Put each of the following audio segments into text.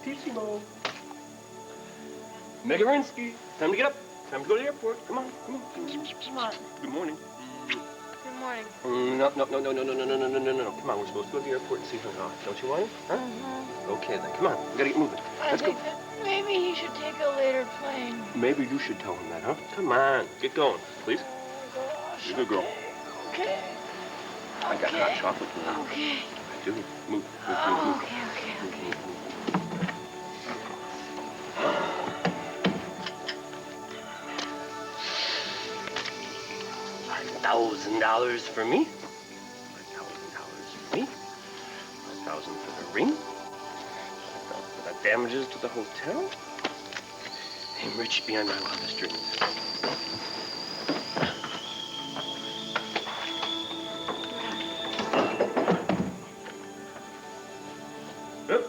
Tissimo. Megarinsky. Time to get up. Time to go to the airport. Come on, come on. Come on. Good morning. Good morning. No. Come on, we're supposed to go to the airport and see her. Don't you want it? Huh? Okay, then. Come on. We gotta get moving. Let's go. Maybe he should take a later plane. Maybe you should tell him that, huh? Come on. Get going, please. Oh, gosh. You're a good girl. Okay. I got hot chocolate for you. Okay. I do. Move. Okay. $1,000 for me. $1,000 for me. $1,000 for the ring. $1,000 for the damages to the hotel. I'm rich beyond my wildest dreams. Yep.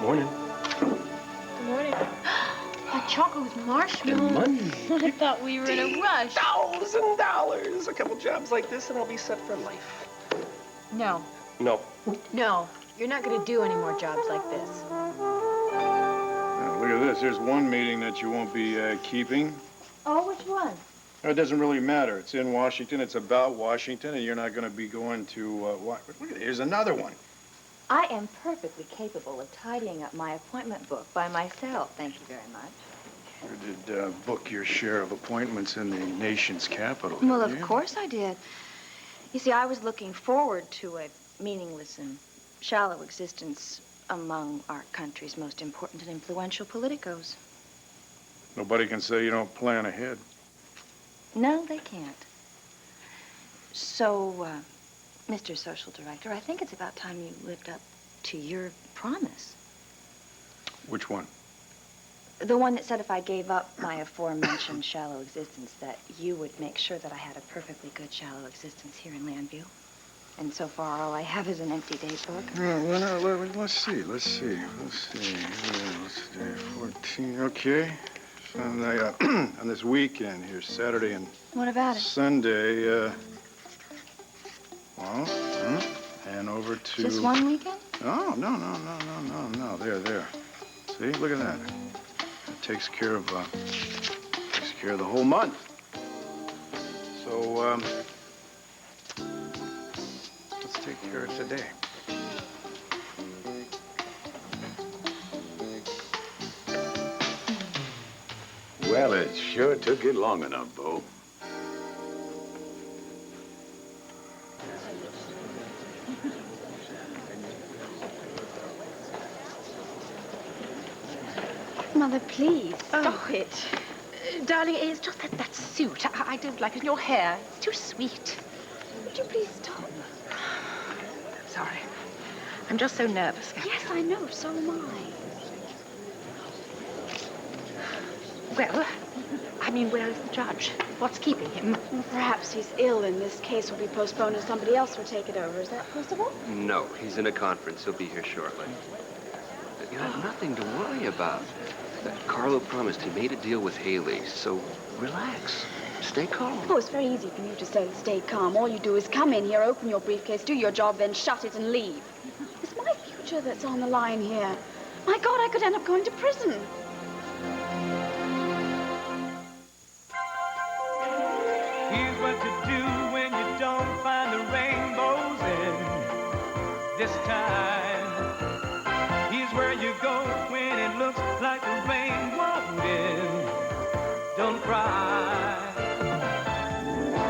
Morning. Good morning. Hot chocolate with marshmallows. Money. I thought we were in a rush. $1,000. A couple jobs like this and I'll be set for life. No. No. No. You're not going to do any more jobs like this. Now, look at this. There's one meeting that you won't be keeping. Oh, which one? It doesn't really matter. It's in Washington. It's about Washington, and you're not going to be going to look at it. Here's another one. I am perfectly capable of tidying up my appointment book by myself. Thank you very much. You did book your share of appointments in the nation's capital. Well, of didn't you? course I did. You see, I was looking forward to a meaningless and shallow existence among our country's most important and influential politicos. Nobody can say you don't plan ahead. No, they can't. So, Mr. Social Director, I think it's about time you lived up to your promise. Which one? The one that said if I gave up my aforementioned shallow existence, that you would make sure that I had a perfectly good shallow existence here in Llanview. And so far, all I have is an empty date book. Let's see. Let's see. Yeah, what's today? 14. Okay. On this weekend here, Saturday and What about it? Sunday, and over to... Just one weekend? Oh, no. There. See, look at that. It takes care of the whole month. So, let's take care of today. Well, it sure took it long enough, Bo. Mother, please, stop it. Darling, it's just that suit. I don't like it. And your hair, it's too sweet. Would you please stop? I'm sorry. I'm just so nervous. Yes, I know. So am I. Well, I mean, where is the judge? What's keeping him? Well, perhaps he's ill and this case will be postponed and somebody else will take it over. Is that possible? No, he's in a conference. He'll be here shortly. You have nothing to worry about. Carlo promised he made a deal with Hailey, so relax. Stay calm. Oh, it's very easy for you to say stay calm. All you do is come in here, open your briefcase, do your job, then shut it and leave. It's my future that's on the line here. My God, I could end up going to prison. Here's what to do when you don't find the rainbows in this time. Here's where you go when it looks like the rain won't end. Don't cry.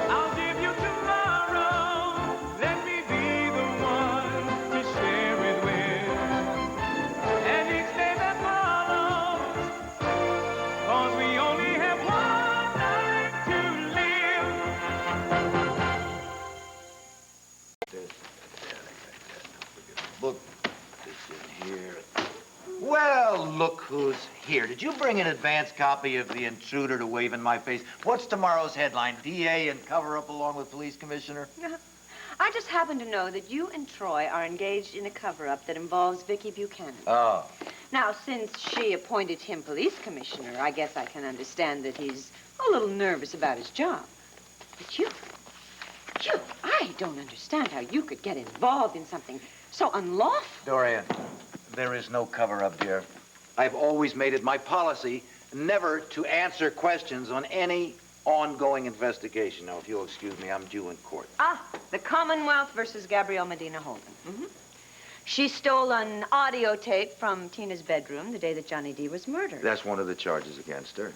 I'll give you tomorrow. Let me be the one to share it with. And each day that follows, 'cause we only have one life to live. Look, this in here. Well, look who's here. Did you bring an advance copy of The Intruder to wave in my face? What's tomorrow's headline? DA and cover-up along with police commissioner? I just happen to know that you and Troy are engaged in a cover-up that involves Viki Buchanan. Oh. Now, since she appointed him police commissioner, I guess I can understand that he's a little nervous about his job. But you, I don't understand how you could get involved in something so unlawful. Dorian, there is no cover-up, dear. I've always made it my policy never to answer questions on any ongoing investigation. Now, if you'll excuse me, I'm due in court. Ah, the Commonwealth versus Gabrielle Medina Holden. Mm-hmm. She stole an audio tape from Tina's bedroom the day that Johnny D was murdered. That's one of the charges against her.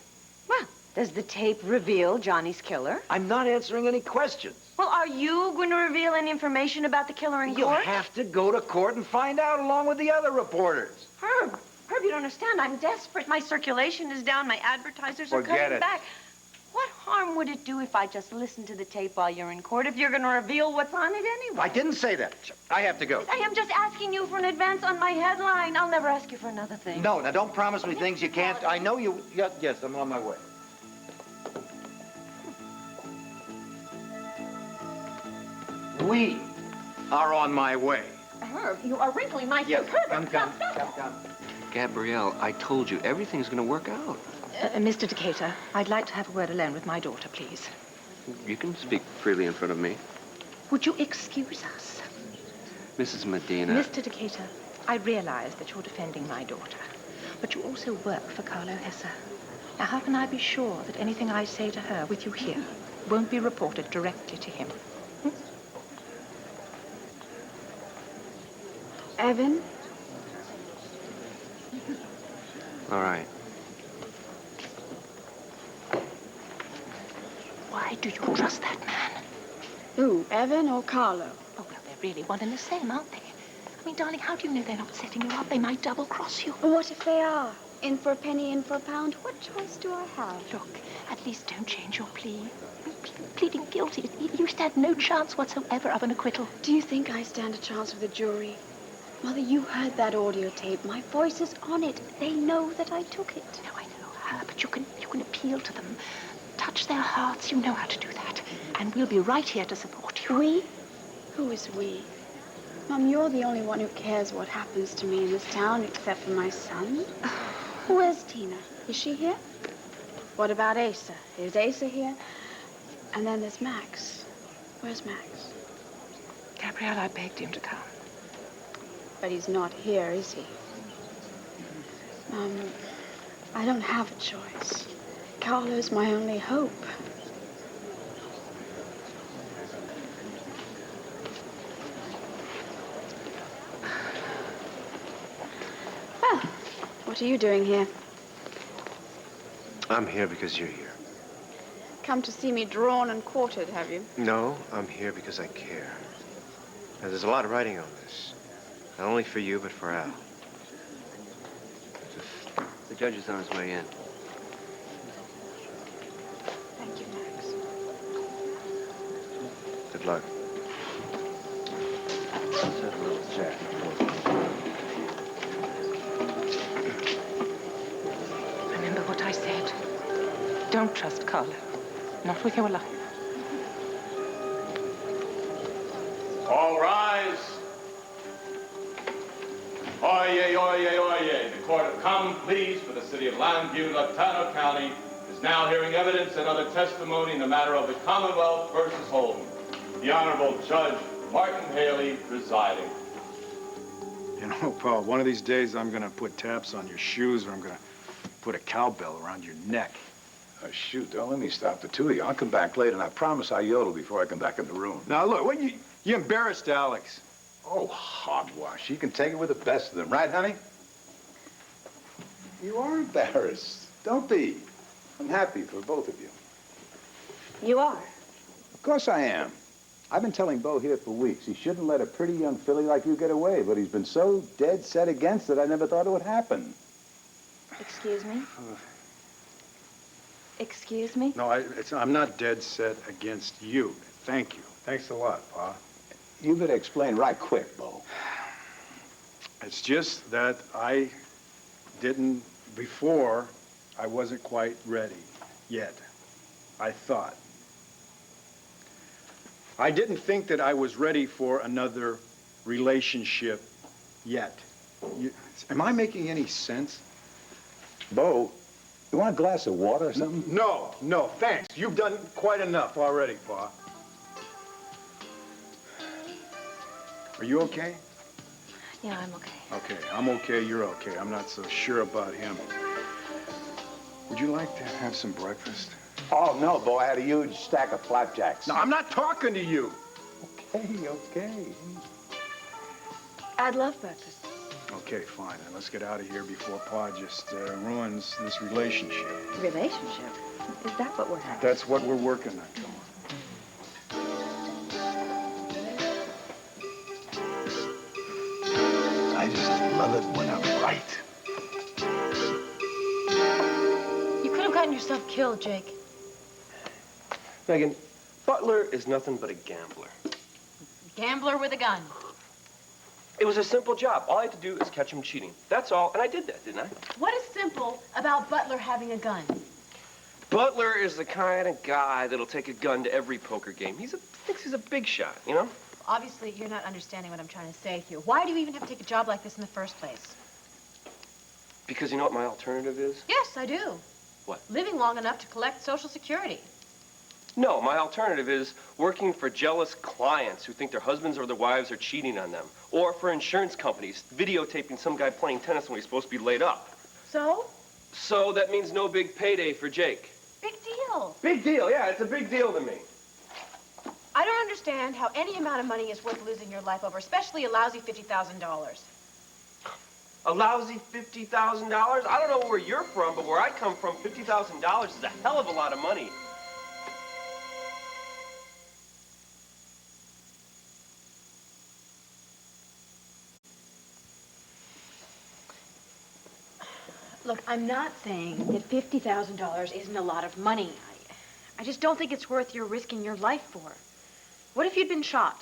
Well, does the tape reveal Johnny's killer? I'm not answering any questions. Well, are you going to reveal any information about the killer in You'll court? have to go to court and find out along with the other reporters. Herb, you don't understand. I'm desperate. My circulation is down. My advertisers are Forget cutting it. back. What harm would it do if I just listened to the tape while you're in court if you're going to reveal what's on it anyway? I didn't say that. I have to go. I am just asking you for an advance on my headline. I'll never ask you for another thing. No, now don't promise me things you can't. I know you. Yes, I'm on my way. We are on my way. Herb, you are wrinkling my Yes, face. come. Gabrielle, I told you, everything's gonna work out. Mr. Decatur, I'd like to have a word alone with my daughter, please. You can speak freely in front of me. Would you excuse us? Mrs. Medina. Mr. Decatur, I realize that you're defending my daughter, but you also work for Carlo Hesser. Now, how can I be sure that anything I say to her with you here won't be reported directly to him? Evan? All right. Why do you trust that man? Who, Evan or Carlo? Oh, well, they're really one and the same, aren't they? I mean, darling, how do you know they're not setting you up? They might double-cross you. What if they are? In for a penny, in for a pound? What choice do I have? Look, at least don't change your plea. Pleading guilty, you stand no chance whatsoever of an acquittal. Do you think I stand a chance with a jury? Mother, you heard that audio tape. My voice is on it. They know that I took it. No, I know, but you can appeal to them. Touch their hearts. You know how to do that. And we'll be right here to support you. We? Who is we? Mom, you're the only one who cares what happens to me in this town except for my son. Where's Tina? Is she here? What about Asa? Is Asa here? And then there's Max. Where's Max? Gabrielle, I begged him to come. But he's not here, is he? I don't have a choice. Carlo's my only hope. Well, what are you doing here? I'm here because you're here. Come to see me drawn and quartered, have you? No, I'm here because I care. Now, there's a lot of writing on this. Not only for you, but for Al. The judge is on his way in. Thank you, Max. Good luck. Let's have a little chat. Remember what I said. Don't trust Carlo. Not with your life. All rise. Oyez, oyez, oyez. The Court of Common Pleas for the city of Llanview, Decatur County, is now hearing evidence and other testimony in the matter of the Commonwealth versus Holden. The Honorable Judge Martin Hailey presiding. You know, Paul, one of these days I'm gonna put taps on your shoes, or I'm gonna put a cowbell around your neck. Oh, shoot, don't let me stop the two of you. I'll come back later, and I promise I'll yodel before I come back in the room. Now, look, what you embarrassed Alex. Oh, hogwash. She can take it with the best of them. Right, honey? You are embarrassed. Don't be. I'm happy for both of you. You are? Of course I am. I've been telling Bo here for weeks. He shouldn't let a pretty young filly like you get away, but he's been so dead set against it, I never thought it would happen. Excuse me? Excuse me? No, I'm not dead set against you. Thank you. Thanks a lot, Pa. You better explain right quick, Bo. It's just that I didn't, before, I wasn't quite ready yet. I thought. I didn't think that I was ready for another relationship yet. Am I making any sense? Bo, you want a glass of water or something? No, no, thanks. You've done quite enough already, Pa. Are you okay? Yeah, I'm okay. Okay, I'm okay, you're okay. I'm not so sure about him. Would you like to have some breakfast? Oh, no, Bo. I had a huge stack of flapjacks. No, I'm not talking to you. Okay, okay. I'd love breakfast. Okay, fine. Then let's get out of here before Pa just ruins this relationship. Relationship? Is that what we're having? That's what we're working on, come on. I just love it when I'm right. You could have gotten yourself killed, Jake. Megan, Butler is nothing but a gambler. Gambler with a gun. It was a simple job. All I had to do is catch him cheating. That's all, and I did that, didn't I? What is simple about Butler having a gun? Butler is the kind of guy that'll take a gun to every poker game. Thinks he's a big shot, you know? Obviously, you're not understanding what I'm trying to say here. Why do you even have to take a job like this in the first place? Because you know what my alternative is? Yes, I do. What? Living long enough to collect Social Security. No, my alternative is working for jealous clients who think their husbands or their wives are cheating on them. Or for insurance companies, videotaping some guy playing tennis when he's supposed to be laid up. So? So that means no big payday for Jake. Big deal. Big deal, yeah, it's a big deal to me. I don't understand how any amount of money is worth losing your life over, especially a lousy $50,000. A lousy $50,000? I don't know where you're from, but where I come from, $50,000 is a hell of a lot of money. Look, I'm not saying that $50,000 isn't a lot of money. I just don't think it's worth your risking your life for. What if you'd been shot?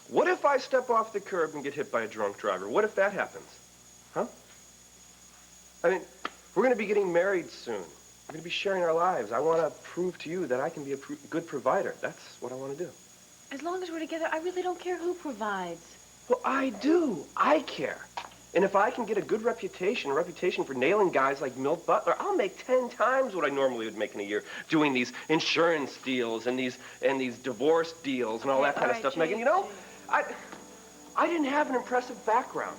What if I step off the curb and get hit by a drunk driver? What if that happens? Huh? I mean, we're going to be getting married soon. We're going to be sharing our lives. I want to prove to you that I can be a good provider. That's what I want to do. As long as we're together, I really don't care who provides. Well, I do. I care. And if I can get a good reputation, a reputation for nailing guys like Milt Butler, I'll make 10 times what I normally would make in a year doing these insurance deals and these divorce deals and all that kind of stuff. Megan, you know, I didn't have an impressive background.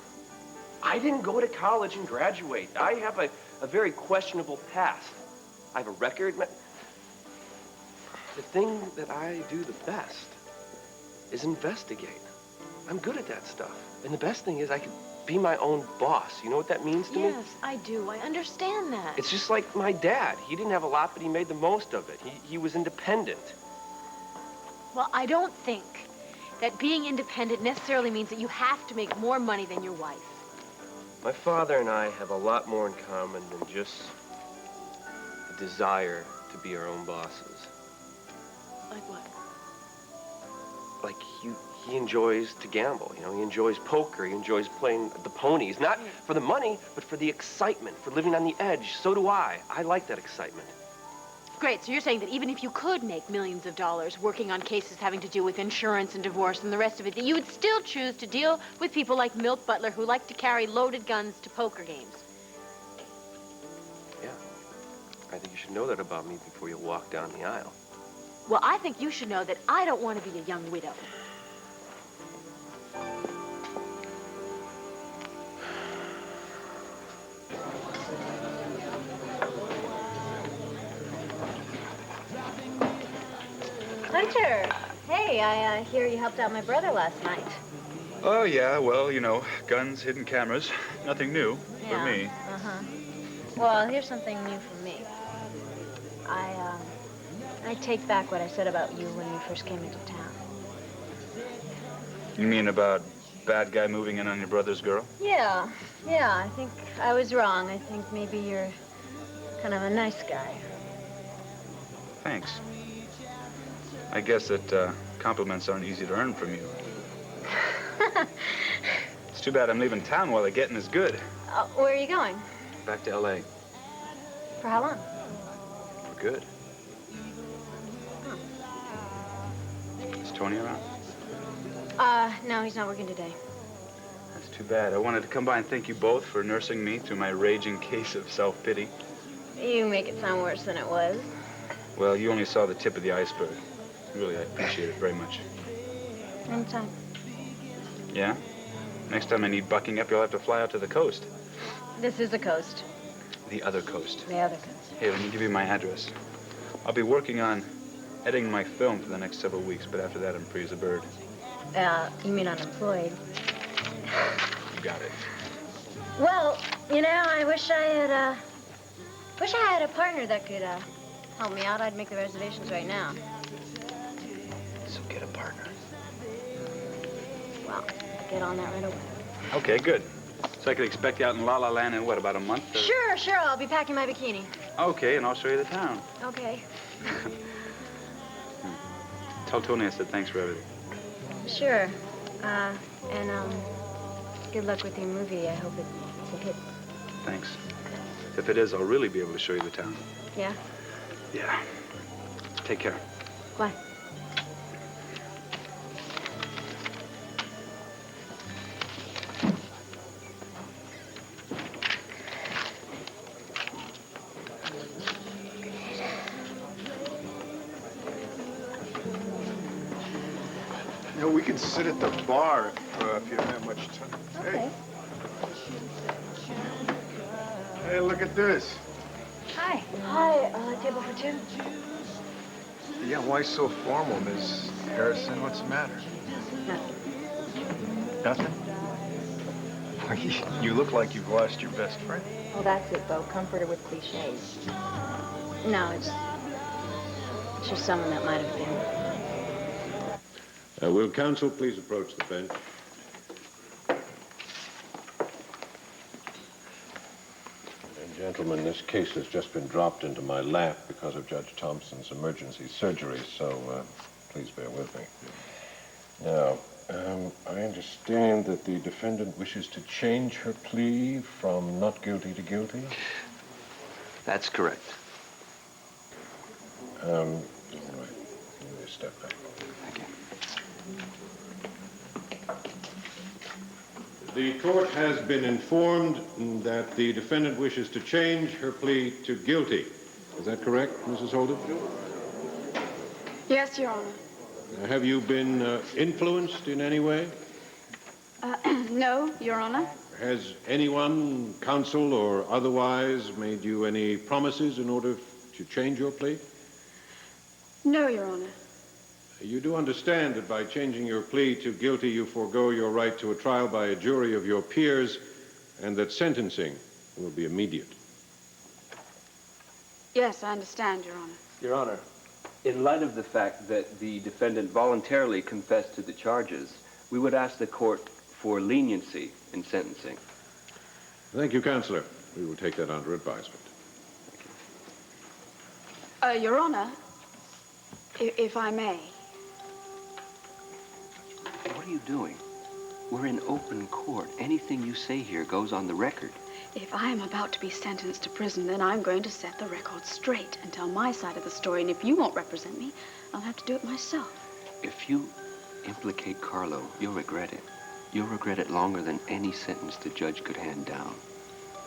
I didn't go to college and graduate. I have a very questionable past. I have a record. The thing that I do the best is investigate. I'm good at that stuff. And the best thing is I can be my own boss. You know what that means to me? Yes, I do. I understand that. It's just like my dad. He didn't have a lot, but he made the most of it. He was independent. Well, I don't think that being independent necessarily means that you have to make more money than your wife. My father and I have a lot more in common than just the desire to be our own bosses. Like what? Like he enjoys to gamble, you know, he enjoys poker, he enjoys playing the ponies, not for the money, but for the excitement, for living on the edge. So do I. I like that excitement. Great, so you're saying that even if you could make millions of dollars working on cases having to do with insurance and divorce and the rest of it, that you would still choose to deal with people like Milt Butler who like to carry loaded guns to poker games. Yeah. I think you should know that about me before you walk down the aisle. Well, I think you should know that I don't want to be a young widow. Hunter, hey, I hear you helped out my brother last night. Oh, yeah, well, you know, guns, hidden cameras. Nothing new for me. Uh-huh. Well, here's something new for me. I take back what I said about you when you first came into town. You mean about bad guy moving in on your brother's girl? Yeah, I think I was wrong. I think maybe you're kind of a nice guy. Thanks. I guess that compliments aren't easy to earn from you. It's too bad I'm leaving town while the getting is good. Where are you going? Back to L.A. For how long? For good. Tony around? No, he's not working today. That's too bad. I wanted to come by and thank you both for nursing me through my raging case of self-pity. You make it sound worse than it was. Well, you only saw the tip of the iceberg. Really, I appreciate it very much. Anytime. Yeah? Next time I need bucking up, you'll have to fly out to the coast. This is the coast. The other coast. The other coast. Hey, let me give you my address. I'll be working on editing my film for the next several weeks, but after that, I'm free as a bird. You mean unemployed? You got it. Well, you know, I wish I had a partner that could, help me out. I'd make the reservations right now. So get a partner. Well, I'll get on that right away. Okay, good. So I could expect you out in La La Land in, what, about a month? Or... Sure. I'll be packing my bikini. Okay, and I'll show you the town. Okay. Tell Tony I said thanks for everything. Sure. And good luck with your movie. I hope it's a hit. Thanks. If it is, I'll really be able to show you the town. Yeah? Yeah. Take care. Bye. You know, we can sit at the bar if you don't have much time. Okay. Hey, look at this. Hi, table for two? Yeah, why so formal, Miss Harrison? What's the matter? Nothing? Well, you look like you've lost your best friend. Oh, that's it, Bo. Comforter with cliches. No, it's just someone that might have been. Will counsel please approach the bench? And gentlemen, this case has just been dropped into my lap because of Judge Thompson's emergency surgery, so please bear with me. Now, I understand that the defendant wishes to change her plea from not guilty to guilty? That's correct. All right. Let me step back. Thank you. The court has been informed that the defendant wishes to change her plea to guilty. Is that correct, Mrs. Holden? Yes, Your Honor. Have you been influenced in any way? No, Your Honor. Has anyone, counsel or otherwise, made you any promises in order to change your plea? No, Your Honor. You do understand that by changing your plea to guilty, you forego your right to a trial by a jury of your peers, and that sentencing will be immediate. Yes, I understand, Your Honor. Your Honor, in light of the fact that the defendant voluntarily confessed to the charges, we would ask the court for leniency in sentencing. Thank you, Counselor. We will take that under advisement. Your Honor, if I may. What are you doing? We're in open court. Anything you say here goes on the record. If I am about to be sentenced to prison, then I'm going to set the record straight and tell my side of the story. And if you won't represent me, I'll have to do it myself. If you implicate Carlo, you'll regret it. You'll regret it longer than any sentence the judge could hand down.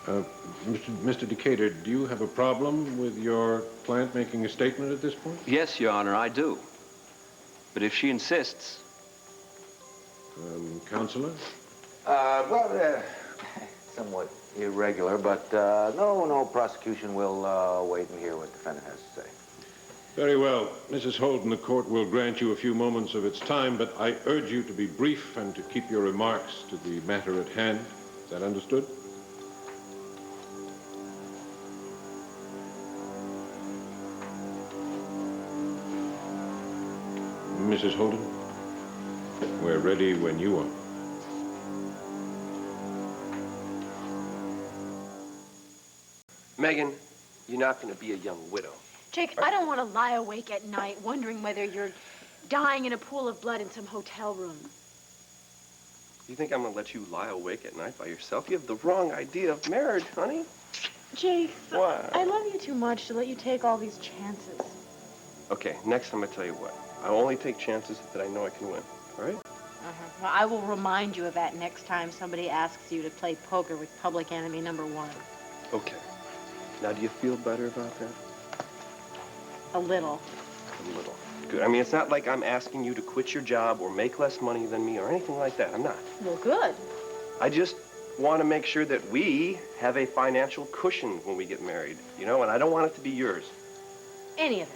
Mr. Decatur, do you have a problem with your client making a statement at this point? Yes, Your Honor, I do. But if she insists... Counselor? Somewhat irregular, but no prosecution will wait and hear what the defendant has to say. Very well. Mrs. Holden, the court will grant you a few moments of its time, but I urge you to be brief and to keep your remarks to the matter at hand. Is that understood? Mrs. Holden, we're ready when you are. Megan, you're not going to be a young widow. Jake, I don't want to lie awake at night wondering whether you're dying in a pool of blood in some hotel room. You think I'm going to let you lie awake at night by yourself? You have the wrong idea of marriage, honey. Jake, What? I love you too much to let you take all these chances. Okay, next time I tell you what. I'll only take chances that I know I can win, all right? Well, I will remind you of that next time somebody asks you to play poker with public enemy number 1. Okay. Now, do you feel better about that? A little. A little. Good. I mean, it's not like I'm asking you to quit your job or make less money than me or anything like that. I'm not. Well, good. I just want to make sure that we have a financial cushion when we get married, you know, and I don't want it to be yours. Any of it.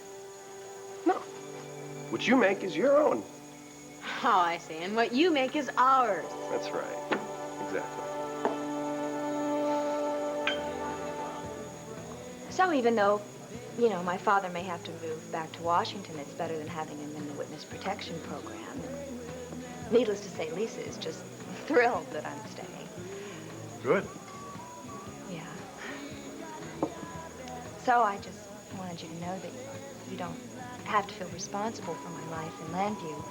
No. What you make is your own. Oh, I see. And what you make is ours. That's right. Exactly. So even though, you know, my father may have to move back to Washington, it's better than having him in the witness protection program. Needless to say, Lisa is just thrilled that I'm staying. Good. Yeah. So I just wanted you to know that you don't have to feel responsible for my life in Llanview.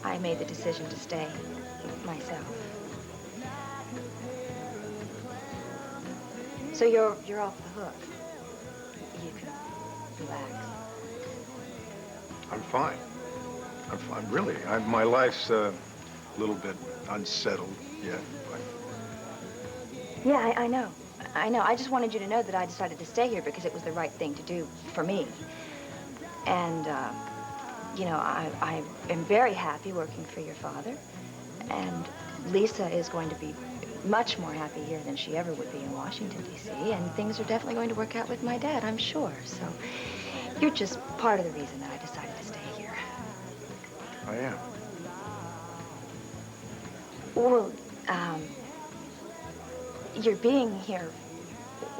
I made the decision to stay myself. So you're off the hook. You can relax. I'm fine. I'm fine, really. My life's a little bit unsettled yet. Yeah, I know. I know. I just wanted you to know that I decided to stay here because it was the right thing to do for me. And, you know, I am very happy working for your father. And Lisa is going to be much more happy here than she ever would be in Washington, D.C. And things are definitely going to work out with my dad, I'm sure. So you're just part of the reason that I decided to stay here. I am. Well, your being here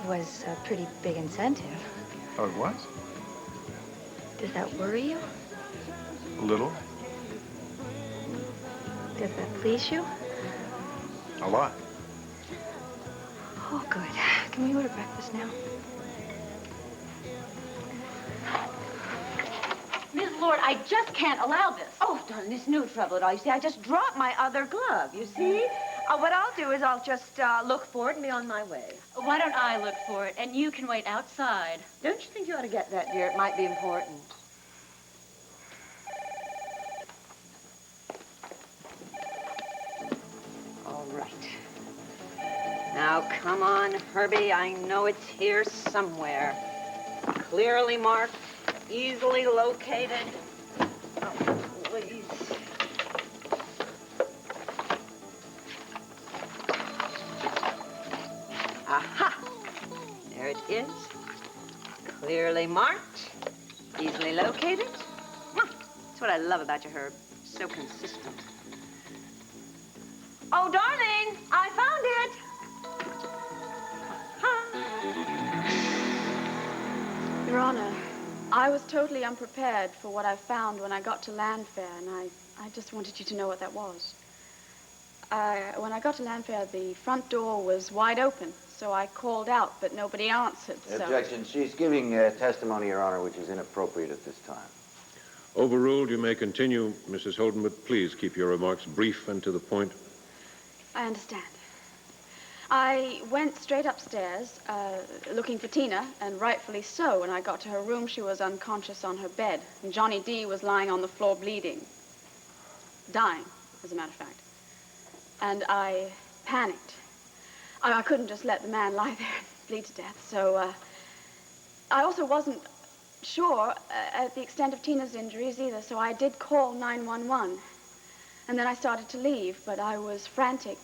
was a pretty big incentive. Oh, it was? Does that worry you? A little. Does that please you? A lot. Oh, good. Can we order breakfast now? Miss Lord, I just can't allow this. Oh, darling, it's no trouble at all. You see, I just dropped my other glove, you see? What I'll do is I'll just look for it and be on my way. Why don't I look for it, and you can wait outside? Don't you think you ought to get that, dear? It might be important. All right. Now, come on, Herbie. I know it's here somewhere. Clearly marked, easily located. Oh, please. Aha! There it is. Clearly marked, easily located. That's what I love about you, Herb. So consistent. Oh, darling, I found it. Your Honor, I was totally unprepared for what I found when I got to Llanview, and I just wanted you to know what that was. When I got to Llanview, the front door was wide open, so I called out, but nobody answered, so... Objection. She's giving testimony, Your Honor, which is inappropriate at this time. Overruled. You may continue, Mrs. Holden, but please keep your remarks brief and to the point. I understand. I went straight upstairs, looking for Tina, and rightfully so. When I got to her room, she was unconscious on her bed, and Johnny D was lying on the floor bleeding. Dying, as a matter of fact. And I panicked. I couldn't just let the man lie there and bleed to death, so I also wasn't sure at the extent of Tina's injuries either, so I did call 911. And then I started to leave, but I was frantic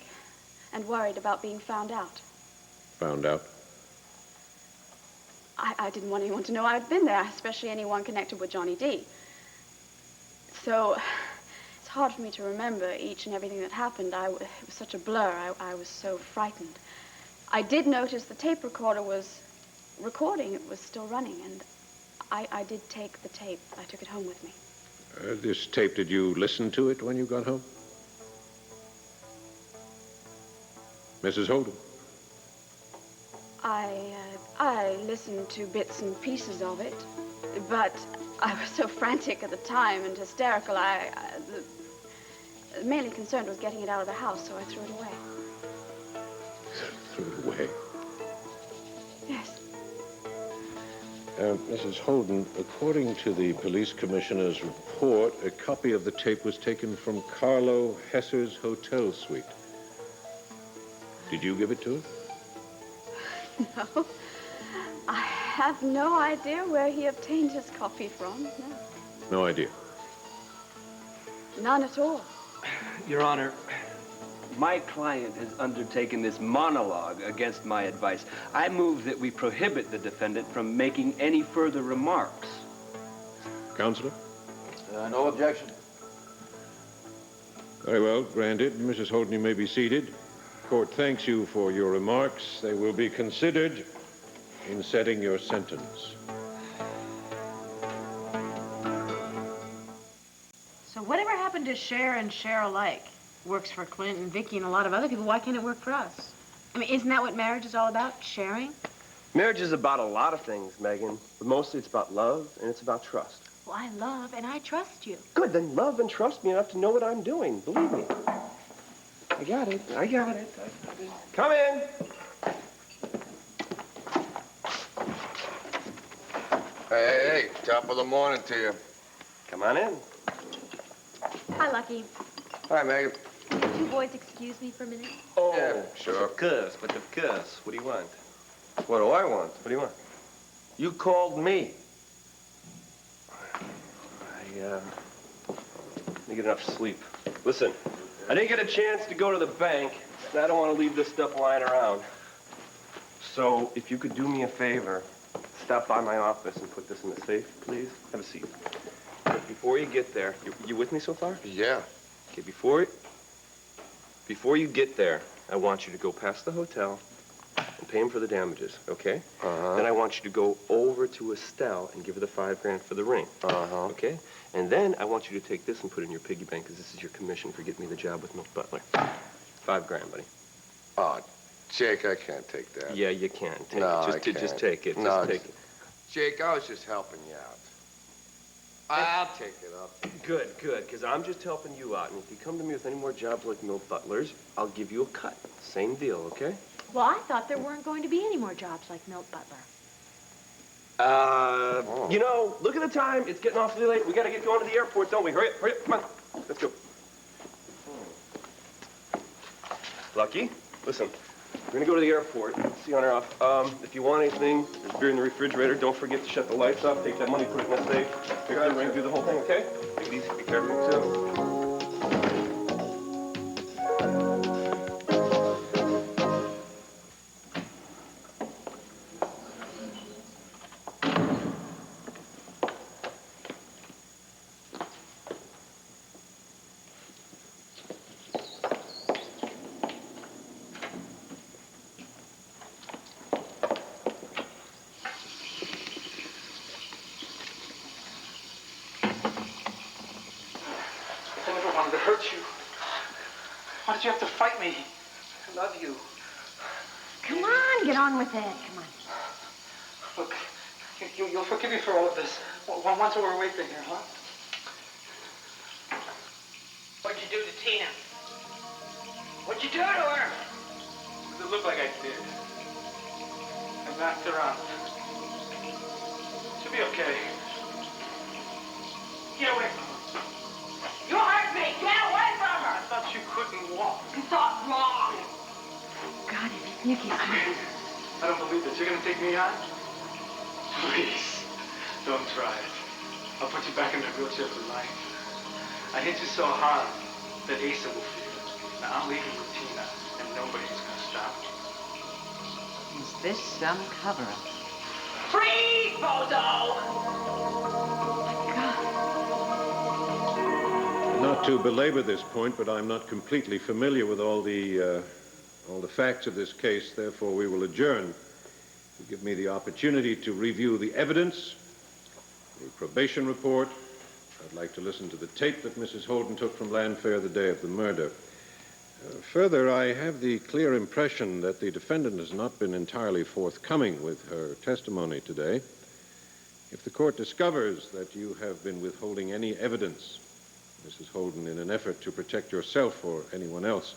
and worried about being found out. Found out? I didn't want anyone to know I'd been there, especially anyone connected with Johnny D. So it's hard for me to remember each and everything that happened. It was such a blur. I was so frightened. I did notice the tape recorder was recording. It was still running, and I did take the tape. I took it home with me. This tape, did you listen to it when you got home? Mrs. Holden? I listened to bits and pieces of it, but I was so frantic at the time and hysterical. Mainly concerned was getting it out of the house, so I threw it away. Threw it away? Yes. Mrs. Holden, according to the police commissioner's report, a copy of the tape was taken from Carlo Hesser's hotel suite. Did you give it to him? No. I have no idea where he obtained his copy from. No. No idea. None at all. Your Honor, my client has undertaken this monologue against my advice. I move that we prohibit the defendant from making any further remarks. Counselor? No objection. Very well, granted. Mrs. Holden, you may be seated. Court thanks you for your remarks. They will be considered in setting your sentence. So whatever happened to share and share alike? Works for Clint and Viki and a lot of other people. Why can't it work for us? I mean, isn't that what marriage is all about? Sharing? Marriage is about a lot of things, Megan. But mostly it's about love and it's about trust. Well, I love and I trust you. Good, then love and trust me enough to know what I'm doing. Believe me. I got it. I got it. Come in. Hey, top of the morning to you. Come on in. Hi, Lucky. Hi, Megan. Could you boys excuse me for a minute? Oh, yeah, sure. Of course. What do you want? What do I want? What do you want? You called me. I didn't get enough sleep. Listen, I didn't get a chance to go to the bank, and I don't want to leave this stuff lying around. So, if you could do me a favor, stop by my office and put this in the safe, please. Have a seat. But before you get there, you with me so far? Yeah. Okay, before you get there, I want you to go past the hotel and pay him for the damages, okay? Uh-huh. Then I want you to go over to Estelle and give her the $5 grand for the ring. Uh-huh. Okay? And then I want you to take this and put it in your piggy bank, because this is your commission for getting me the job with Milt Butler. $5 grand, buddy. Oh, Jake, I can't take that. Yeah, you can. Take No, it. I can't. Just take it. No, Just take it. Jake, I was just helping you out. I'll take it up. Good, because I'm just helping you out. And if you come to me with any more jobs like Milt Butler's, I'll give you a cut. Same deal, okay? Well, I thought there weren't going to be any more jobs like Milt Butler. You know, look at the time. It's getting awfully late. We got to get going to the airport, don't we? Hurry up, come on. Let's go. Lucky, listen. We're going to go to the airport. See you on our off. If you want anything, there's beer in the refrigerator. Don't forget to shut the lights off. Take that money, put it in the safe. Pick the ring, do the whole thing, okay? Take it easy. Be careful, too. To hurt you. Why did you have to fight me? I love you. Come on, get on with it. Come on. Look, you'll forgive me for all of this. Once we're away from here, huh? What'd you do to Tina? What'd you do to her? Does it look like I did? I knocked her out. She'll be okay. Get away from her. You hurt me! Get away from her! I thought you couldn't walk. You thought wrong! God, you can't. I don't believe this. You're gonna take me on? Please, don't try it. I'll put you back in the wheelchair for life. I hit you so hard that Asa will feel it. Now I'm leaving with Tina, and nobody's gonna stop me. Is this some cover-up? Freeze, Bozo! Not to belabor this point, but I'm not completely familiar with all the facts of this case. Therefore, we will adjourn to give me the opportunity to review the evidence, the probation report. I'd like to listen to the tape that Mrs. Holden took from Llanview the day of the murder. Further, I have the clear impression that the defendant has not been entirely forthcoming with her testimony today. If the court discovers that you have been withholding any evidence, Mrs. Holden, in an effort to protect yourself or anyone else,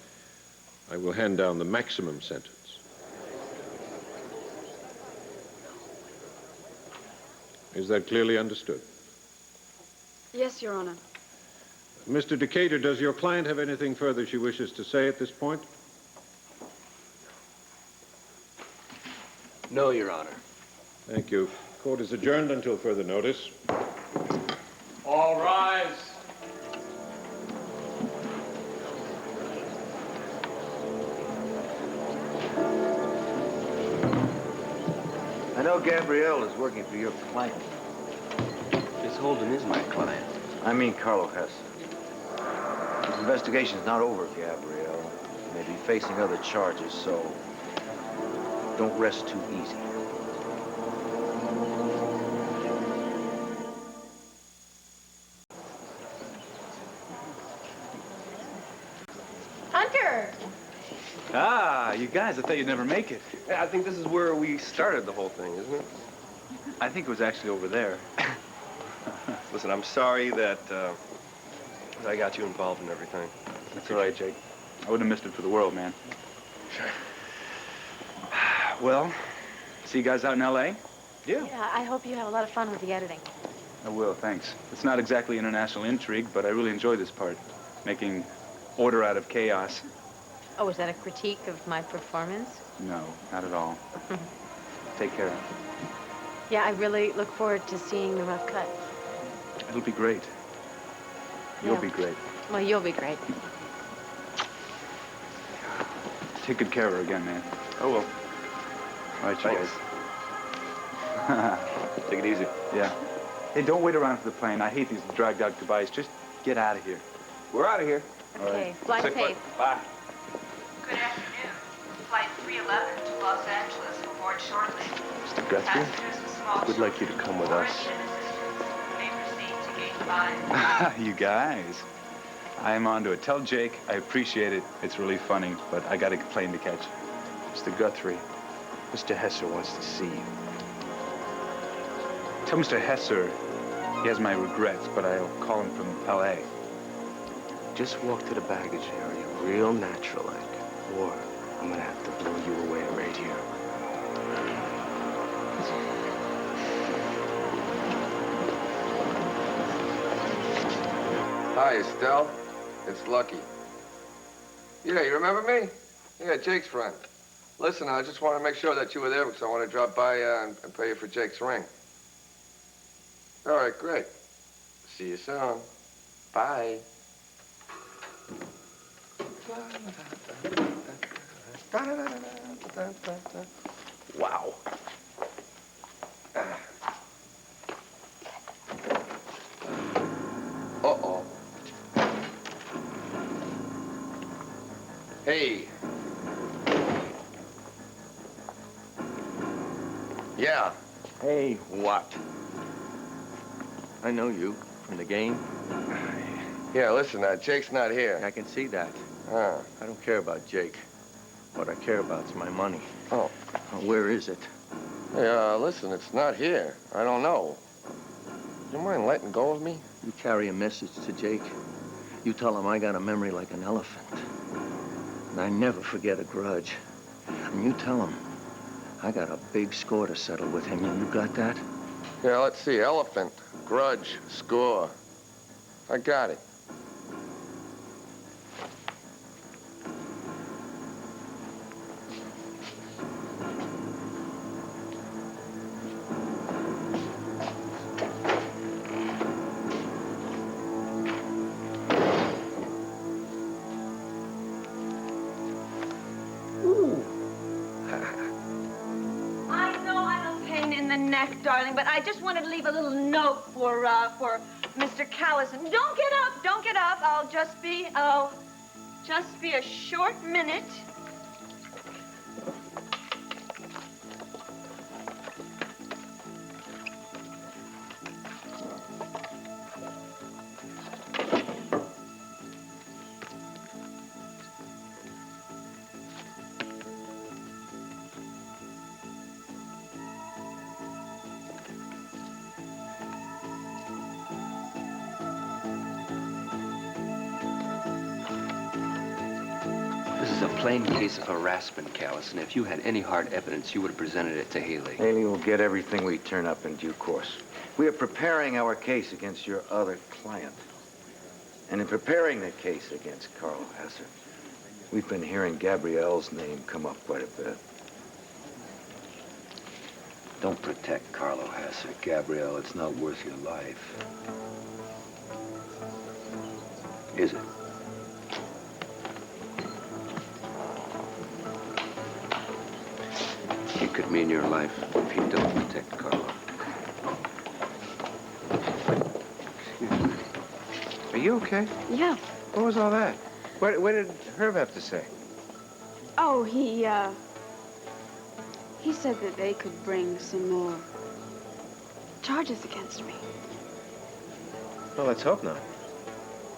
I will hand down the maximum sentence. Is that clearly understood? Yes, Your Honor. Mr. Decatur, does your client have anything further she wishes to say at this point? No, Your Honor. Thank you. Court is adjourned until further notice. All rise. I know Gabrielle is working for your client. Miss Holden is my client. I mean Carlo Hesser. His investigation's not over, Gabrielle. He may be facing other charges, so don't rest too easy. Hunter! Ah, you guys, I thought you'd never make it. Yeah, I think this is where we started the whole thing, isn't it? I think it was actually over there. Listen, I'm sorry that I got you involved in everything. That's all right, Jake. I wouldn't have missed it for the world, man. Well, see you guys out in L.A.? Yeah. Yeah, I hope you have a lot of fun with the editing. I will, thanks. It's not exactly international intrigue, but I really enjoy this part. Making order out of chaos. Oh, is that a critique of my performance? No, not at all. Take care. Yeah, I really look forward to seeing the rough cut. It'll be great. You'll Yeah. be great. Well, you'll be great. Take good care of her again, man. I will. All right, you Thanks. guys. Take it easy. Yeah. Hey, don't wait around for the plane. I hate these dragged out goodbyes. Just get out of here. We're out of here. Okay, fly safe. Bye. Good afternoon. Flight 311 to Los Angeles will board shortly. Mr. Guthrie, we'd like you to come with us. May proceed to gate 5. You guys. I am on to it. Tell Jake I appreciate it. It's really funny, but I got a plane to catch. Mr. Guthrie, Mr. Hesser wants to see you. Tell Mr. Hesser he has my regrets, but I'll call him from L.A. Just walk to the baggage area, real natural-like, or I'm gonna have to blow you away right here. Hi, Estelle. It's Lucky. Yeah, you remember me? Yeah, Jake's friend. Listen, I just want to make sure that you were there because I want to drop by and pay you for Jake's ring. All right, great. See you soon. Bye. Wow. Uh-oh. Hey. Yeah. Hey, what? I know you from the game. Yeah, listen, Jake's not here. I can see that. Huh. I don't care about Jake. What I care about is my money. Oh. Where is it? Hey, listen, it's not here. I don't know. You mind letting go of me? You carry a message to Jake. You tell him I got a memory like an elephant. And I never forget a grudge. And you tell him I got a big score to settle with him. You got that? Yeah, let's see. Elephant, grudge, score. I got it. I know I'm a pain in the neck, darling, but I just wanted to leave a little note for Mr. Callison. Don't get up, don't get up. I'll just be a short minute. This is is a plain case of harassment, Callis, and if you had any hard evidence, you would have presented it to Hailey. Hailey will get everything we turn up in due course. We are preparing our case against your other client. And in preparing the case against Carlo Hesser, we've been hearing Gabrielle's name come up quite a bit. Don't protect Carlo Hesser, Gabrielle. It's not worth your life. Is it? It could mean your life if you don't protect Carlo. Excuse me. Are you okay? Yeah. What was all that? What did Herb have to say? Oh, he said that they could bring some more charges against me. Well, let's hope not.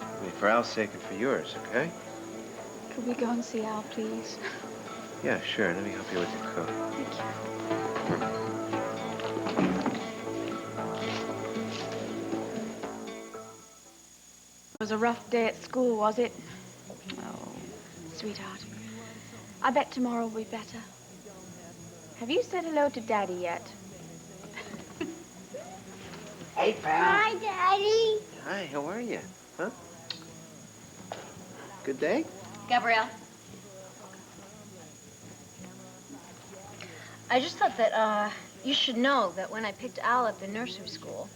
I mean, for Al's sake and for yours, okay? Could we go and see Al, please? Yeah, sure. Let me help you with your coat. Thank you. It was a rough day at school, was it? Oh, sweetheart. I bet tomorrow will be better. Have you said hello to Daddy yet? Hey, pal. Hi, Daddy. Hi, how are you? Huh? Good day? Gabrielle? I just thought that, you should know that when I picked Al up in nursery school,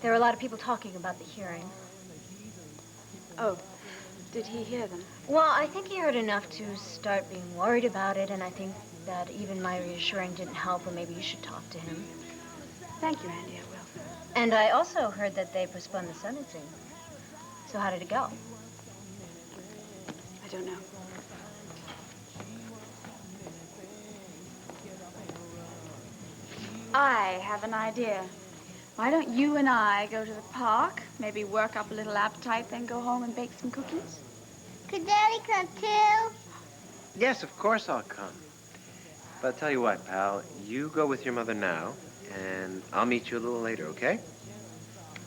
there were a lot of people talking about the hearing. Oh, did he hear them? Well, I think he heard enough to start being worried about it, and I think that even my reassuring didn't help, or maybe you should talk to him. Thank you, Andy, I will. And I also heard that they postponed the sentencing. So how did it go? I don't know. I have an idea. Why don't you and I go to the park, maybe work up a little appetite, then go home and bake some cookies? Could Daddy come too? Yes, of course I'll come. But I'll tell you what, pal. You go with your mother now, and I'll meet you a little later, okay?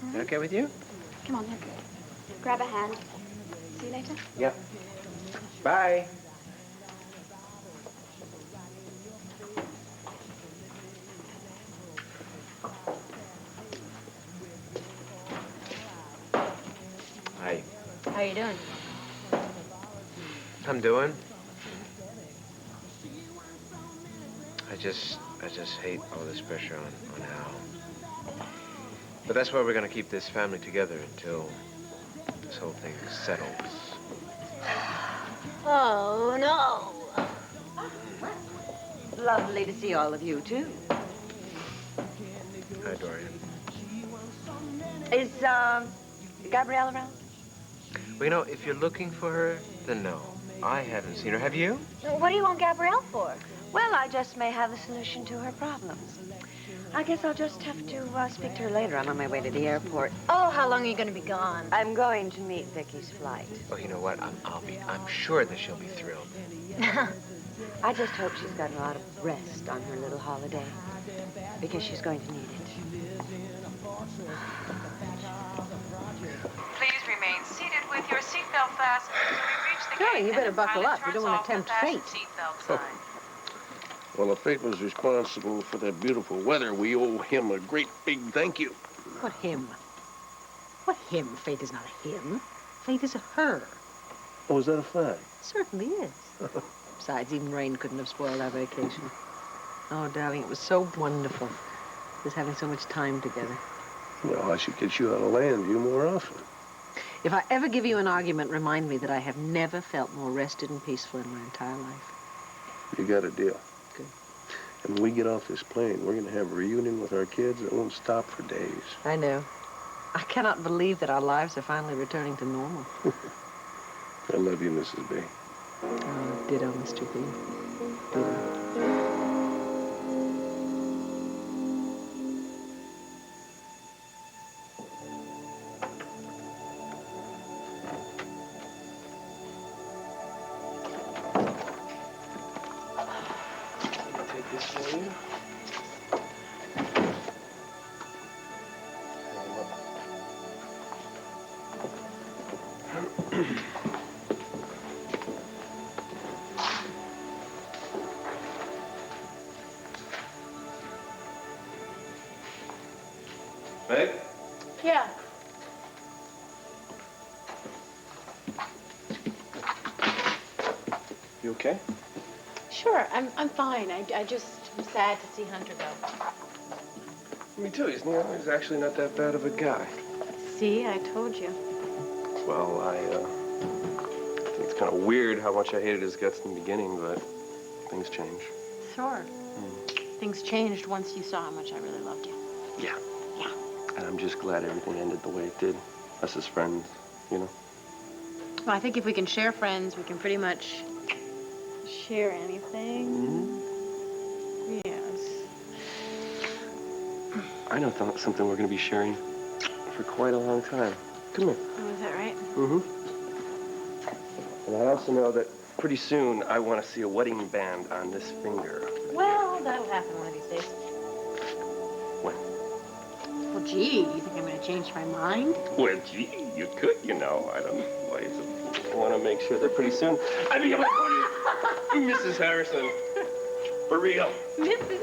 All right. Okay with you? Come on, then. Grab a hand. See you later. Yep. Bye. Hi. How are you doing? I'm doing. I just hate all this pressure on Al. But that's why we're gonna keep this family together until this whole thing settles. Oh, no. Lovely to see all of you, too. Hi, Dorian. Is, Gabrielle around? Well, you know, if you're looking for her, then no. I haven't seen her. Have you? What do you want Gabrielle for? Well, I just may have the solution to her problems. I guess I'll just have to speak to her later. I'm on my way to the airport. Oh, how long are you going to be gone? I'm going to meet Vicky's flight. Well, you know what? I'm sure that she'll be thrilled. I just hope she's got a lot of rest on her little holiday, because she's going to need it. Please remain seated with your seatbelt fastened until we reach the Darling, gate. you better and the buckle pilot up. You turns don't want off to the tempt fasten fate. seatbelt sign. Well, if fate was responsible for that beautiful weather, we owe him a great big thank you. What him? What him? Fate is not a him. Fate is a her. Oh, is that a fact? Certainly is. Besides, even rain couldn't have spoiled our vacation. Oh, darling, it was so wonderful. Just having so much time together. Well, I should get you out of Llanview more often. If I ever give you an argument, remind me that I have never felt more rested and peaceful in my entire life. You got a deal. Good. And when we get off this plane, we're going to have a reunion with our kids that won't stop for days. I know. I cannot believe that our lives are finally returning to normal. I love you, Mrs. B. Oh, ditto, Mr. B. Ditto. Take this for you. Meg? Yeah. You okay? Sure, I'm fine. I just am sad to see Hunter go. Me too. He's actually not that bad of a guy. See, I told you. Well, I think it's kind of weird how much I hated his guts in the beginning, but things change. Sure. Things changed once you saw how much I really loved you. Yeah. Yeah. And I'm just glad everything ended the way it did. Us as friends, you know? Well, I think if we can share friends, we can pretty much share anything. Yes. I know something we're going to be sharing for quite a long time. Come here. Oh, is that right? And I also know that pretty soon I want to see a wedding band on this finger. Well, that'll happen one of these days. When? Well, gee, do you think I'm going to change my mind? Well, gee, you could, you know. I don't know. I want to make sure that pretty soon I'll be able to call you Mrs. Harrison. For real. Mrs.